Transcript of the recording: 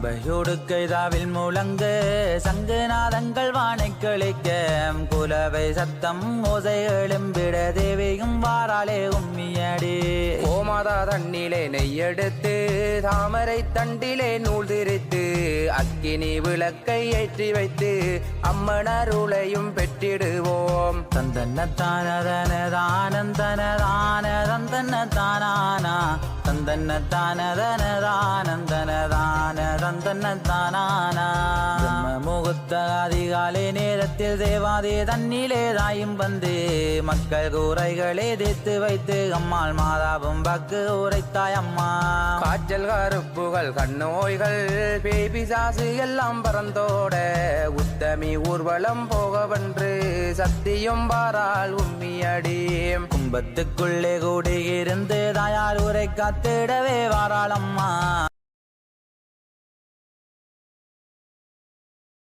பம்பையோடு கைதாவில் முழங்கு சங்குநாதங்கள் வானை கிளிக்க குலவை சத்தம் ஓசை எழும்பிட தேவியும் வாராளே உம்மியடி கோமாதா தண்ணிலே நெய்யெடுத்து தாமரை தண்டிலே நூல் திரித்து அக்கினி விளக்கை ஏற்றி வைத்து அம்மனருளையும் பெற்றிடுவோம். தந்தன தானதன தானந்தன தான தந்தன தானானா தந்தன தானதன தானந்தன தான தந்தன தானானா முகூர்த்த அதிகாலை நேரத்தில் தேவாதே தண்ணிலே தாயும் வந்து மக்கள் கூரைகளே தேத்து வைத்து அம்மாள் மாதாவும் பக்கு உரைத்தாய் அம்மா. காய்ச்சல் கருப்புகள் கண்ணோய்கள் பேபி சாசு எல்லாம் பறந்தோட உத்தமி ஊர்வலம் போகவென்று சத்தியம் பாராள் உம்மியடி. கும்பத்துக்குள்ளே கூடியிருந்து தாயார் உரை காத்திடவே வாராள் அம்மா.